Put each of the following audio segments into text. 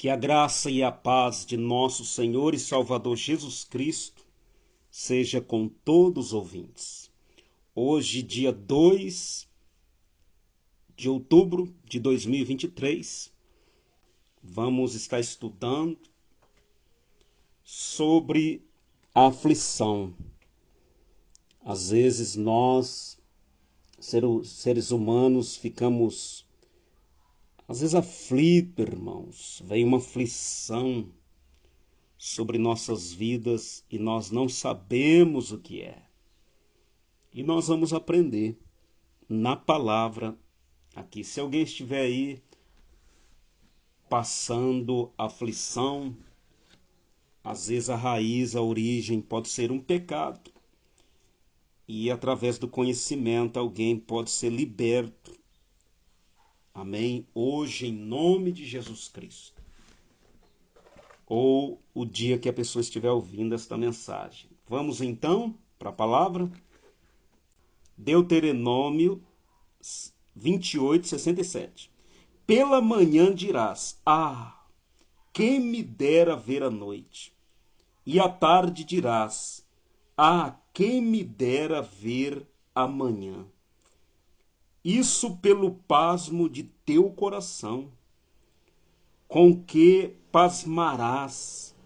Que a graça e a paz de nosso Senhor e Salvador Jesus Cristo seja com todos os ouvintes. Hoje, dia 2 de outubro de 2023, vamos estar estudando sobre a aflição. Às vezes nós, seres humanos, ficamos aflitos, irmãos. Vem uma aflição sobre nossas vidas e nós não sabemos o que é. E nós vamos aprender na palavra aqui. Se alguém estiver aí passando aflição, às vezes a raiz, a origem pode ser um pecado. E através do conhecimento alguém pode ser liberto. Amém? Hoje, em nome de Jesus Cristo. Ou o dia que a pessoa estiver ouvindo esta mensagem. Vamos então para a palavra? Deuteronômio 28:67. Pela manhã dirás: quem me dera ver a noite. E à tarde dirás: quem me dera ver amanhã. Isso pelo pasmo de teu coração, com que pasmarás,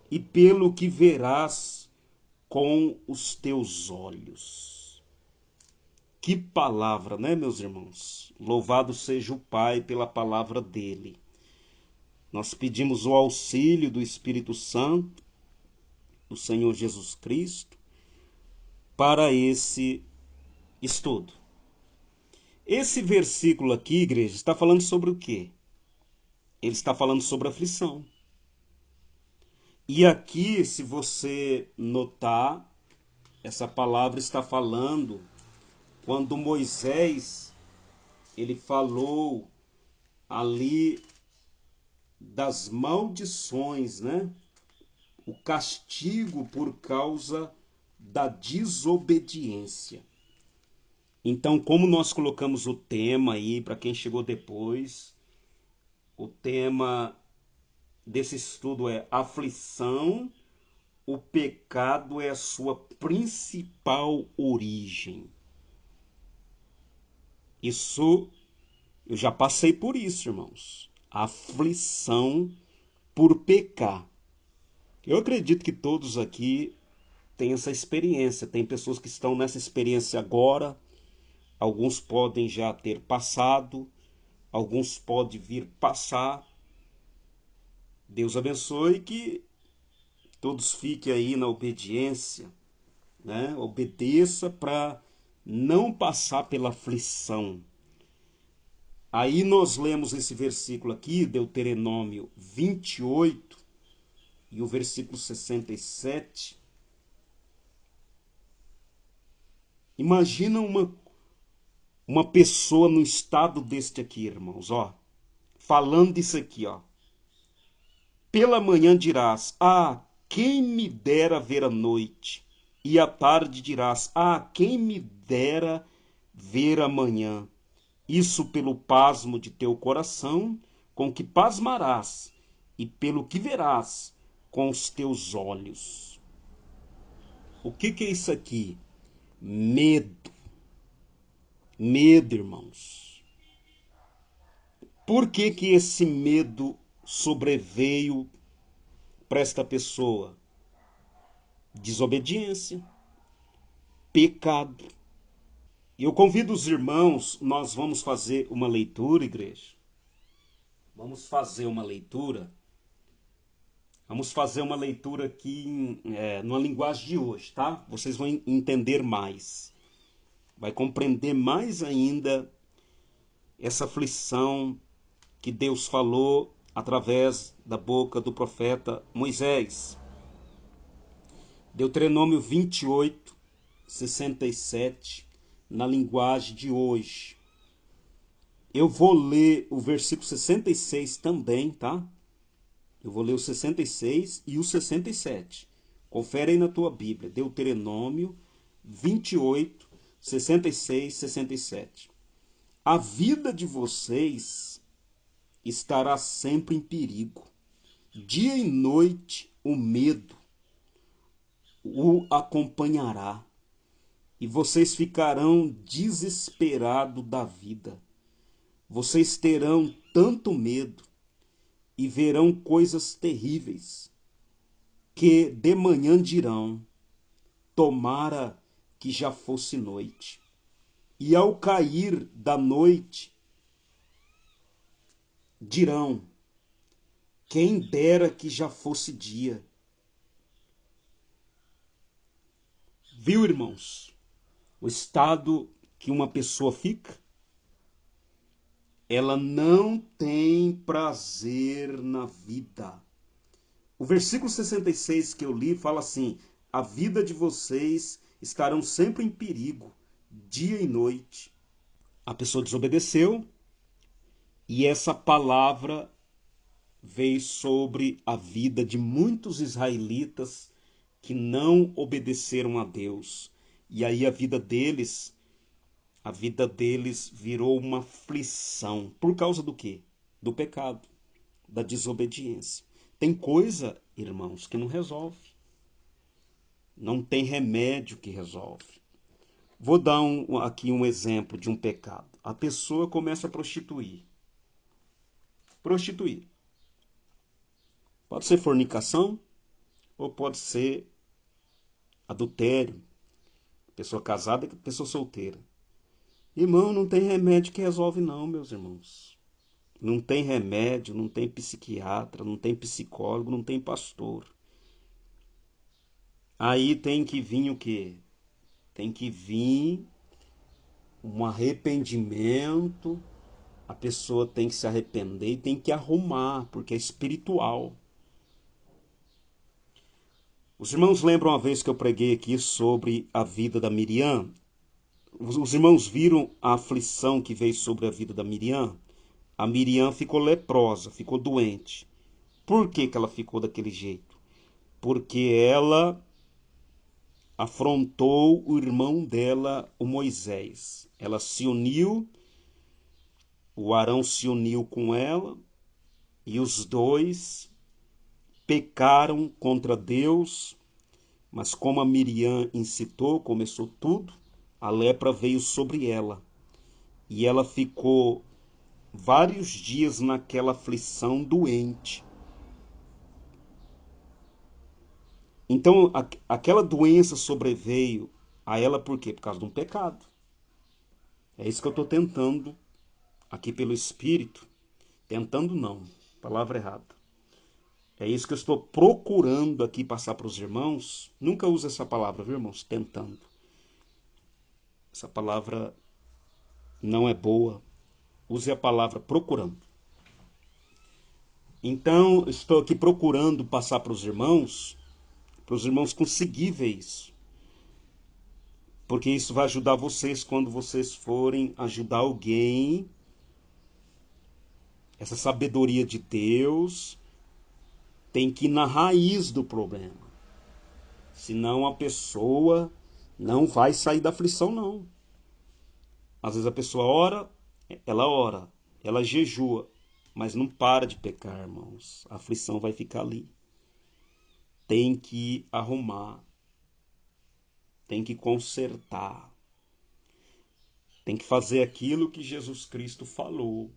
e pelo que verás com os teus olhos. Que palavra, né, meus irmãos? Louvado seja o Pai pela palavra dele. Nós pedimos o auxílio do Espírito Santo, do Senhor Jesus Cristo, para esse estudo. Esse versículo aqui, igreja, está falando sobre o quê? Ele está falando sobre aflição. E aqui, se você notar, essa palavra está falando quando Moisés, ele falou ali das maldições, né? O castigo por causa da desobediência. Então, como nós colocamos o tema aí, para quem chegou depois, o tema desse estudo é aflição, o pecado é a sua principal origem. Isso, eu já passei por isso, irmãos. Aflição por pecar. Eu acredito que todos aqui têm essa experiência. Tem pessoas que estão nessa experiência agora. Alguns podem já ter passado. Alguns podem vir passar. Deus abençoe que todos fiquem aí na obediência, né? Obedeça para não passar pela aflição. Aí nós lemos esse versículo aqui, Deuteronômio 28, e o versículo 67. Imagina uma pessoa no estado deste aqui, irmãos, ó, falando isso aqui, ó. Pela manhã dirás: quem me dera ver a noite. E à tarde dirás: quem me dera ver amanhã. Isso pelo pasmo de teu coração, com que pasmarás, e pelo que verás com os teus olhos. O que é isso aqui? Medo. Medo, irmãos. Por que esse medo sobreveio para esta pessoa? Desobediência, pecado. E eu convido os irmãos, nós vamos fazer uma leitura, igreja. Vamos fazer uma leitura. Vamos fazer uma leitura aqui numa linguagem de hoje, tá? Vocês vão entender mais. Vai compreender mais ainda essa aflição que Deus falou através da boca do profeta Moisés. Deuteronômio 28, 67, na linguagem de hoje. Eu vou ler o versículo 66 também, tá? Eu vou ler o 66 e o 67. Confere aí na tua Bíblia. Deuteronômio 28, 66, 67. A vida de vocês estará sempre em perigo. Dia e noite o medo o acompanhará e vocês ficarão desesperados da vida. Vocês terão tanto medo e verão coisas terríveis que de manhã dirão: tomara que já fosse noite. E ao cair da noite dirão: quem dera que já fosse dia. Viu, irmãos? O estado que uma pessoa fica, ela não tem prazer na vida. O versículo 66 que eu li fala assim: a vida de vocês estarão sempre em perigo, dia e noite. A pessoa desobedeceu e essa palavra veio sobre a vida de muitos israelitas que não obedeceram a Deus. E aí a vida deles virou uma aflição. Por causa do quê? Do pecado, da desobediência. Tem coisa, irmãos, que não resolve. Não tem remédio que resolve. Vou dar aqui um exemplo de um pecado. A pessoa começa a prostituir. Prostituir. Pode ser fornicação ou pode ser adultério. Pessoa casada e pessoa solteira. Irmão, não tem remédio que resolve não, meus irmãos. Não tem remédio, não tem psiquiatra, não tem psicólogo, não tem pastor. Aí tem que vir o quê? Tem que vir um arrependimento. A pessoa tem que se arrepender e tem que arrumar, porque é espiritual. Os irmãos lembram uma vez que eu preguei aqui sobre a vida da Miriam? Os irmãos viram a aflição que veio sobre a vida da Miriam? A Miriam ficou leprosa, ficou doente. Por que que ela ficou daquele jeito? Porque ela afrontou o irmão dela, o Moisés. Ela se uniu, o Arão se uniu com ela, e os dois pecaram contra Deus, mas como a Miriam incitou, começou tudo, a lepra veio sobre ela. E ela ficou vários dias naquela aflição doente. Então, aquela doença sobreveio a ela por quê? Por causa de um pecado. É isso que eu estou tentando aqui pelo Espírito. Tentando não, palavra errada. É isso que eu estou procurando aqui passar para os irmãos. Nunca use essa palavra, viu, irmãos? Tentando. Essa palavra não é boa. Use a palavra procurando. Então, estou aqui procurando passar para os irmãos conseguir ver isso. Porque isso vai ajudar vocês quando vocês forem ajudar alguém. Essa sabedoria de Deus tem que ir na raiz do problema. Senão a pessoa não vai sair da aflição, não. Às vezes a pessoa ora, ela jejua, mas não para de pecar, irmãos. A aflição vai ficar ali. Tem que arrumar, tem que consertar, tem que fazer aquilo que Jesus Cristo falou.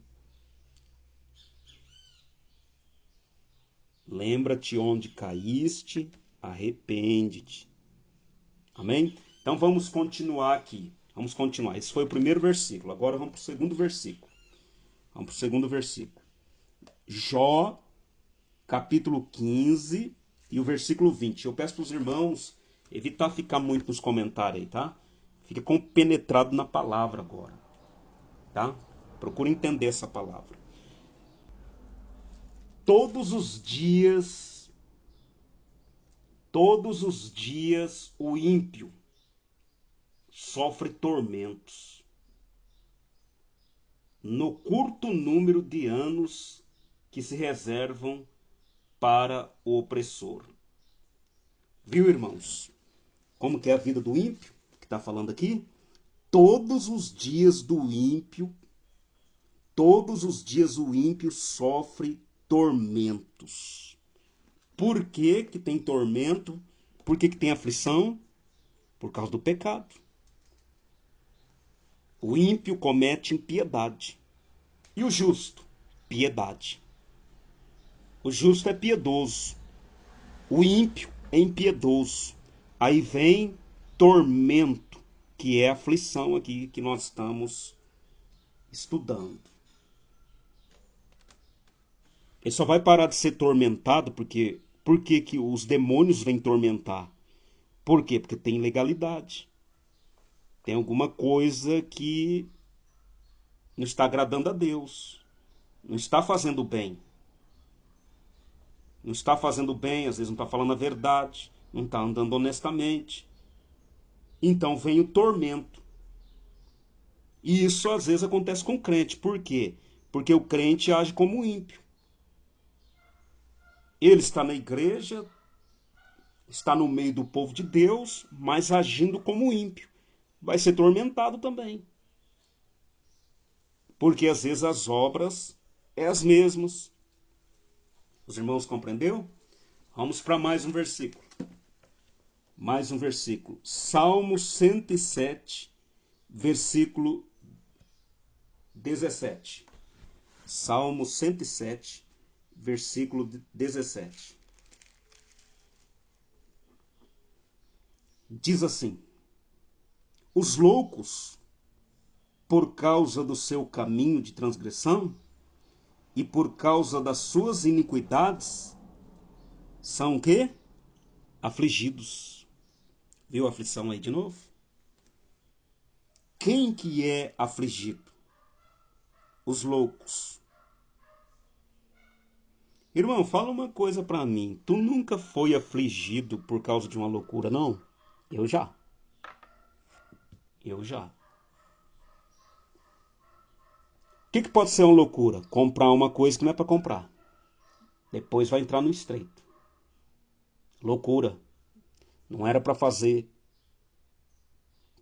Lembra-te onde caíste, arrepende-te. Amém? Então vamos continuar aqui. Vamos continuar. Esse foi o primeiro versículo. Agora vamos para o segundo versículo. Vamos para o segundo versículo. Jó, capítulo 15 e o versículo 20. Eu peço para os irmãos evitar ficar muito nos comentários aí, tá? Fica compenetrado na palavra agora, tá? Procura entender essa palavra. Todos os dias o ímpio sofre tormentos no curto número de anos que se reservam para o opressor. Viu, irmãos? Como que é a vida do ímpio, que está falando aqui? Todos os dias do ímpio Todos os dias o ímpio sofre tormentos. Por que que tem tormento? Por que que tem aflição? Por causa do pecado. O ímpio comete impiedade. E o justo? Piedade. O justo é piedoso. O ímpio é impiedoso. Aí vem tormento, que é a aflição aqui que nós estamos estudando. Ele só vai parar de ser tormentado porque que os demônios vêm tormentar? Por quê? Porque tem ilegalidade. Tem alguma coisa que não está agradando a Deus. Não está fazendo bem. Não está fazendo bem, às vezes não está falando a verdade, não está andando honestamente. Então vem o tormento. E isso às vezes acontece com o crente. Por quê? Porque o crente age como ímpio. Ele está na igreja, está no meio do povo de Deus, mas agindo como ímpio. Vai ser tormentado também. Porque às vezes as obras é as mesmas. Os irmãos compreenderam? Vamos para mais um versículo. Mais um versículo. Salmo 107, versículo 17. Salmo 107, versículo 17. Diz assim: os loucos, por causa do seu caminho de transgressão e por causa das suas iniquidades, são o quê? Afligidos. Viu a aflição aí de novo? Quem que é afligido? Os loucos. Irmão, fala uma coisa pra mim. Tu nunca foi afligido por causa de uma loucura, não? Eu já. Eu já. O que pode ser uma loucura? Comprar uma coisa que não é pra comprar. Depois vai entrar no estreito. Loucura. Não era pra fazer.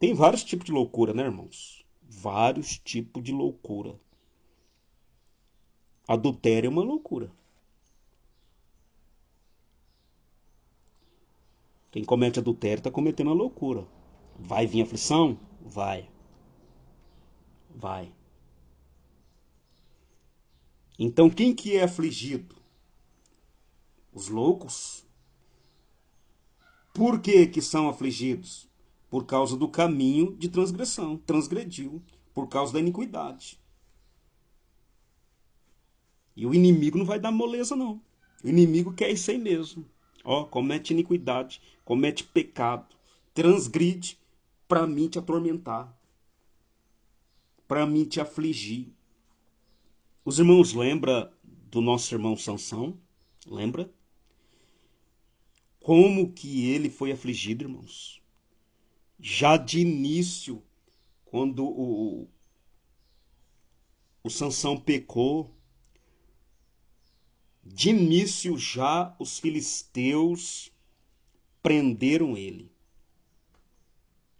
Tem vários tipos de loucura, né, irmãos? Vários tipos de loucura. Adultério é uma loucura. Quem comete adultério está cometendo uma loucura. Vai vir aflição? Vai. Vai. Então quem que é afligido? Os loucos. Por que que são afligidos? Por causa do caminho de transgressão. Transgrediu. Por causa da iniquidade. E o inimigo não vai dar moleza, não. O inimigo quer isso aí mesmo. Ó, comete iniquidade, comete pecado, transgride para mim te atormentar, para mim te afligir. Os irmãos lembram do nosso irmão Sansão? Lembra? Como que ele foi afligido, irmãos? Já de início, quando o Sansão pecou, de início já os filisteus prenderam ele.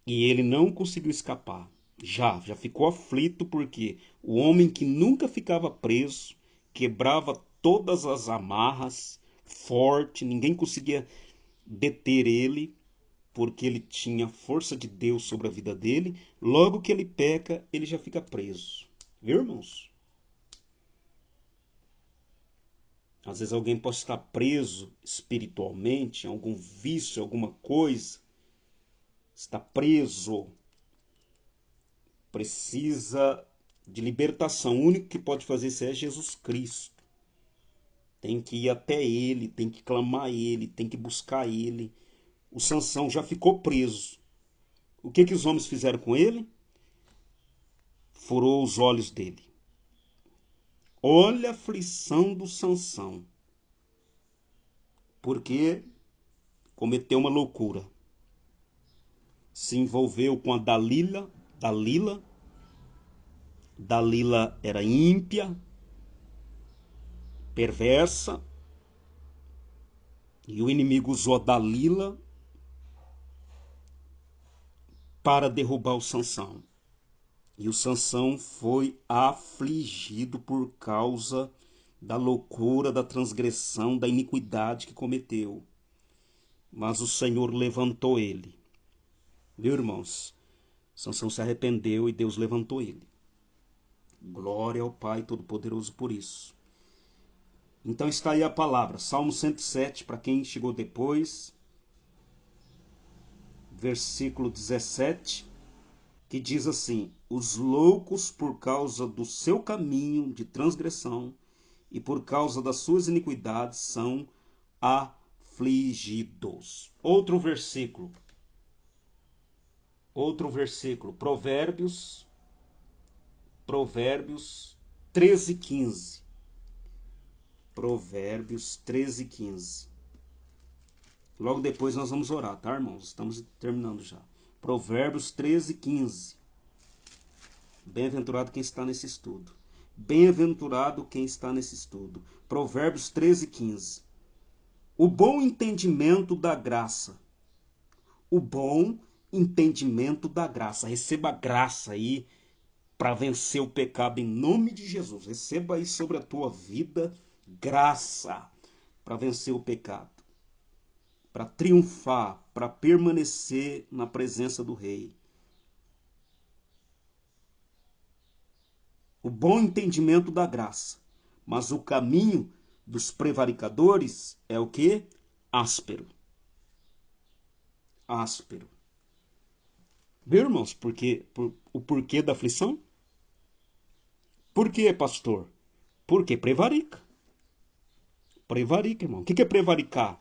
E ele não conseguiu escapar. Já ficou aflito porque o homem que nunca ficava preso, quebrava todas as amarras, forte, ninguém conseguia deter ele, porque ele tinha força de Deus sobre a vida dele. Logo que ele peca, ele já fica preso. Viu, irmãos? Às vezes alguém pode estar preso espiritualmente, em algum vício, alguma coisa. Está preso, precisa de libertação. O único que pode fazer isso é Jesus Cristo. Tem que ir até ele, tem que clamar a ele, tem que buscar ele. O Sansão já ficou preso. O que os homens fizeram com ele? Furou os olhos dele. Olha a aflição do Sansão. Porque cometeu uma loucura. Se envolveu com a Dalila. Dalila era ímpia, perversa. E o inimigo usou a Dalila para derrubar o Sansão. E o Sansão foi afligido por causa da loucura, da transgressão, da iniquidade que cometeu. Mas o Senhor levantou ele. Viu, irmãos? Sansão se arrependeu e Deus levantou ele. Glória ao Pai Todo-Poderoso por isso. Então está aí a palavra, Salmo 107, para quem chegou depois, versículo 17, que diz assim: os loucos, por causa do seu caminho de transgressão e por causa das suas iniquidades, são afligidos. Outro versículo, Provérbios 13:15. Provérbios 13:15. Logo depois nós vamos orar, tá, irmãos? Estamos terminando já. Provérbios 13:15. Bem-aventurado quem está nesse estudo. Bem-aventurado quem está nesse estudo. Provérbios 13:15. O bom entendimento da graça. O bom entendimento da graça. Receba a graça aí para vencer o pecado em nome de Jesus. Receba aí sobre a tua vida graça para vencer o pecado, para triunfar, para permanecer na presença do Rei. O bom entendimento da graça. Mas o caminho dos prevaricadores é o que? Áspero. Áspero. Viu, irmãos, o porquê da aflição? Por quê, pastor? Porque prevarica. Prevarica, irmão. O que é prevaricar?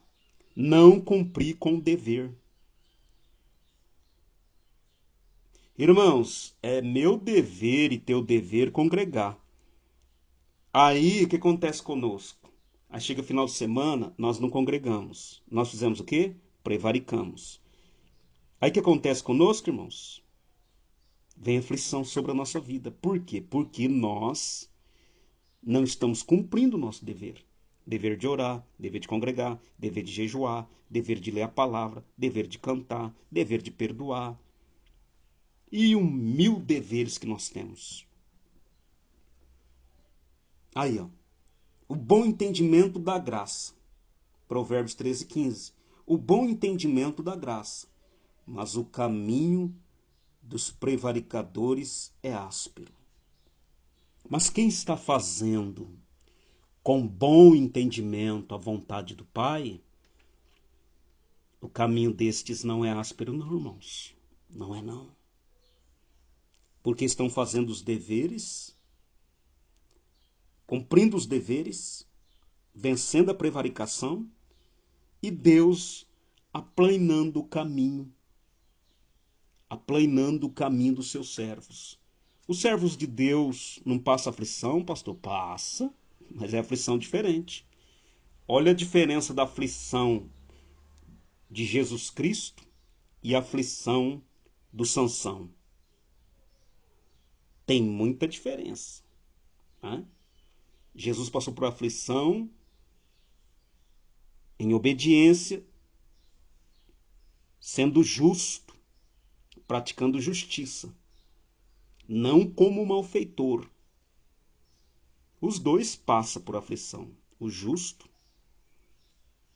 Não cumprir com o dever. Irmãos, é meu dever e teu dever congregar. Aí, o que acontece conosco? Aí chega o final de semana, nós não congregamos. Nós fizemos o quê? Prevaricamos. Aí o que acontece conosco, irmãos? Vem aflição sobre a nossa vida. Por quê? Porque nós não estamos cumprindo o nosso dever. Dever de orar, dever de congregar, dever de jejuar, dever de ler a palavra, dever de cantar, dever de perdoar. E 1000 deveres que nós temos. Aí, ó. O bom entendimento da graça. Provérbios 13:15. O bom entendimento da graça. Mas o caminho dos prevaricadores é áspero. Mas quem está fazendo com bom entendimento a vontade do Pai, o caminho destes não é áspero, não, irmãos. Não é, não. Porque estão fazendo os deveres, cumprindo os deveres, vencendo a prevaricação, e Deus aplanando o caminho dos seus servos. Os servos de Deus não passam aflição, pastor? Passa, mas é aflição diferente. Olha a diferença da aflição de Jesus Cristo e a aflição do Sansão. Tem muita diferença. Né? Jesus passou por aflição em obediência, sendo justo, praticando justiça, não como malfeitor. Os dois passam por aflição, o justo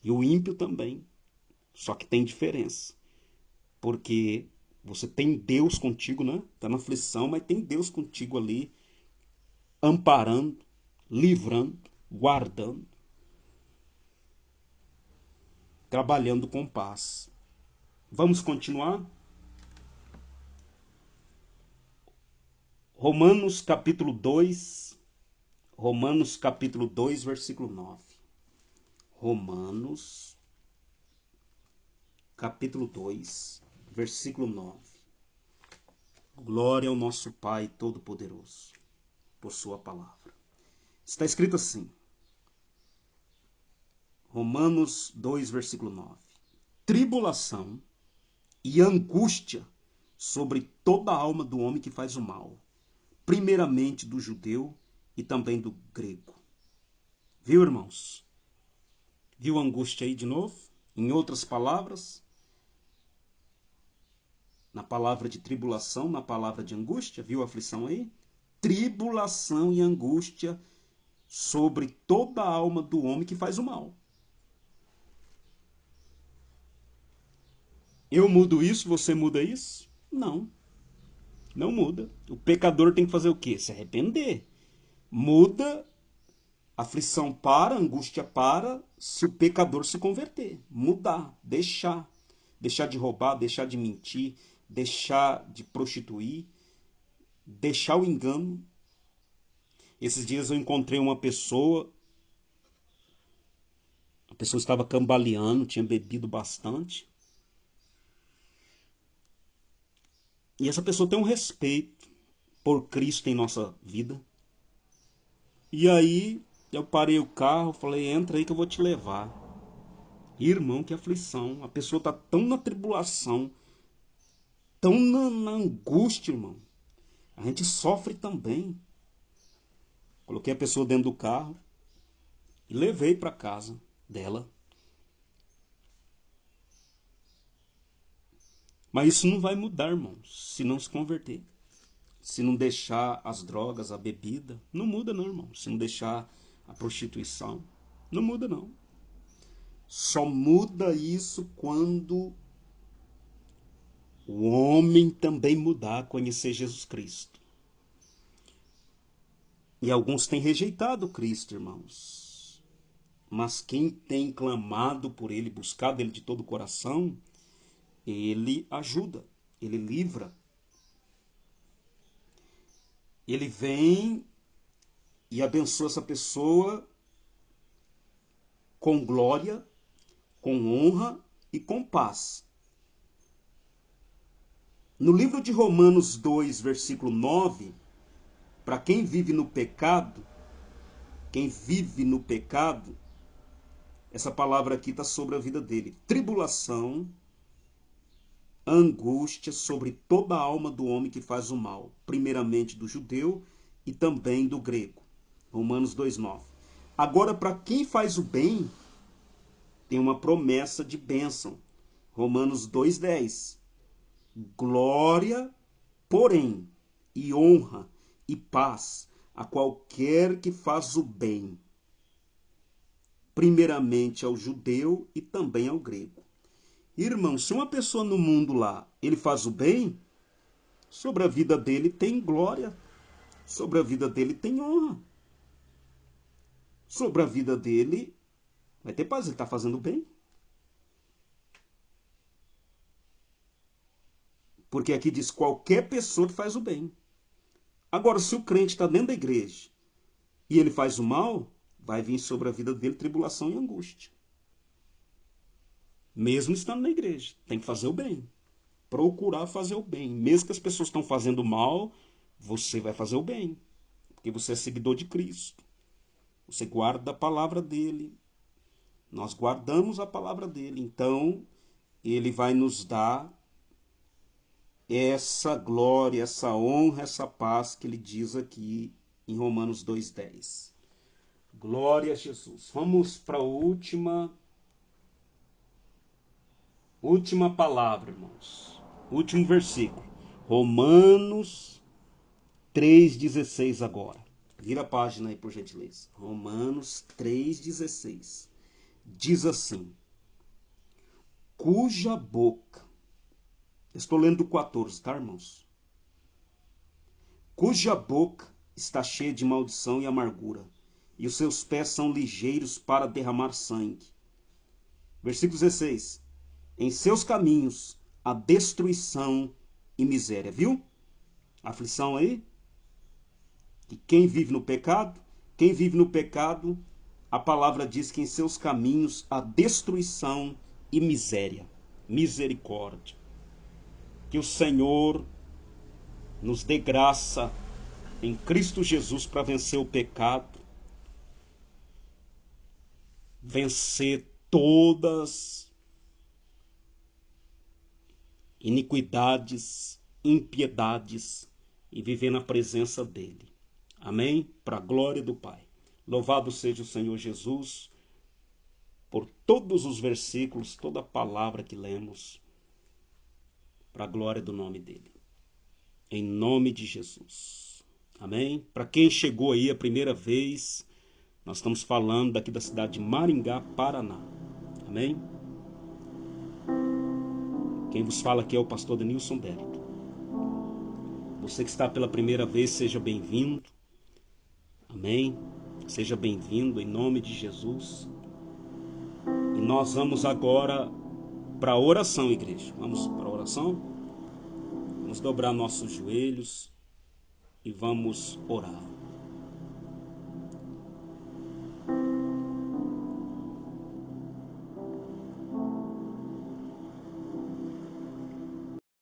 e o ímpio também. Só que tem diferença, porque você tem Deus contigo, né? Tá na aflição, mas tem Deus contigo ali, amparando, livrando, guardando, trabalhando com paz. Vamos continuar? Romanos capítulo 2, Romanos capítulo 2, versículo 9. Romanos capítulo 2, versículo 9. Glória ao nosso Pai Todo-Poderoso por sua palavra. Está escrito assim, Romanos 2, versículo 9. Tribulação e angústia sobre toda a alma do homem que faz o mal, primeiramente do judeu e também do grego. Viu, irmãos? Viu a angústia aí de novo? Em outras palavras, na palavra de tribulação, na palavra de angústia, viu a aflição aí? Tribulação e angústia sobre toda a alma do homem que faz o mal. Eu mudo isso, você muda isso? Não, não muda. O pecador tem que fazer o quê? Se arrepender. Muda, a aflição para, a angústia para, se o pecador se converter. Mudar, deixar. Deixar de roubar, deixar de mentir, deixar de prostituir, deixar o engano. Esses dias eu encontrei uma pessoa, a pessoa estava cambaleando, tinha bebido bastante. E essa pessoa tem um respeito por Cristo em nossa vida. E aí eu parei o carro, falei, entra aí que eu vou te levar. Irmão, que aflição. A pessoa está tão na tribulação, tão na angústia, irmão. A gente sofre também. Coloquei a pessoa dentro do carro e levei para casa dela. Mas isso não vai mudar, irmãos, se não se converter. Se não deixar as drogas, a bebida, não muda não, irmão. Se não deixar a prostituição, não muda não. Só muda isso quando o homem também mudar, conhecer Jesus Cristo. E alguns têm rejeitado Cristo, irmãos. Mas quem tem clamado por ele, buscado ele de todo o coração, ele ajuda, ele livra. Ele vem e abençoa essa pessoa com glória, com honra e com paz. No livro de Romanos 2, versículo 9, para quem vive no pecado, essa palavra aqui está sobre a vida dele. Tribulação, angústia sobre toda a alma do homem que faz o mal, primeiramente do judeu e também do grego. Romanos 2,9. Agora, para quem faz o bem, tem uma promessa de bênção. Romanos 2,10. Glória, porém, e honra e paz a qualquer que faz o bem, primeiramente ao judeu e também ao grego. Irmão, se uma pessoa no mundo lá, ele faz o bem, sobre a vida dele tem glória, sobre a vida dele tem honra, sobre a vida dele vai ter paz, ele está fazendo bem. Porque aqui diz qualquer pessoa que faz o bem. Agora, se o crente está dentro da igreja e ele faz o mal, vai vir sobre a vida dele tribulação e angústia. Mesmo estando na igreja, tem que fazer o bem. Procurar fazer o bem. Mesmo que as pessoas estão fazendo mal, você vai fazer o bem. Porque você é seguidor de Cristo. Você guarda a palavra dele. Nós guardamos a palavra dele. Então, ele vai nos dar essa glória, essa honra, essa paz que ele diz aqui em Romanos 2,10. Glória a Jesus. Vamos para a última palavra, irmãos. Último versículo. Romanos 3,16 agora. Vira a página aí, por gentileza. Romanos 3,16. Diz assim: cuja boca. Estou lendo do 14, tá, irmãos? Cuja boca está cheia de maldição e amargura, e os seus pés são ligeiros para derramar sangue. Versículo 16. Em seus caminhos a destruição e miséria. Viu? Aflição aí? E quem vive no pecado, a palavra diz que em seus caminhos há destruição e miséria. Misericórdia. Que o Senhor nos dê graça em Cristo Jesus para vencer o pecado, vencer todas iniquidades, impiedades e viver na presença dele. Amém? Para a glória do Pai. Louvado seja o Senhor Jesus por todos os versículos, toda a palavra que lemos. para a glória do nome dele. Em nome de Jesus. Amém? Para quem chegou aí a primeira vez, nós estamos falando daqui da cidade de Maringá, Paraná. Amém? Quem vos fala aqui é o pastor Denilson Bérito. Você que está pela primeira vez, seja bem-vindo. Amém? Seja bem-vindo em nome de Jesus. E nós vamos agora para a oração, igreja. Vamos para a oração? Vamos dobrar nossos joelhos e vamos orar.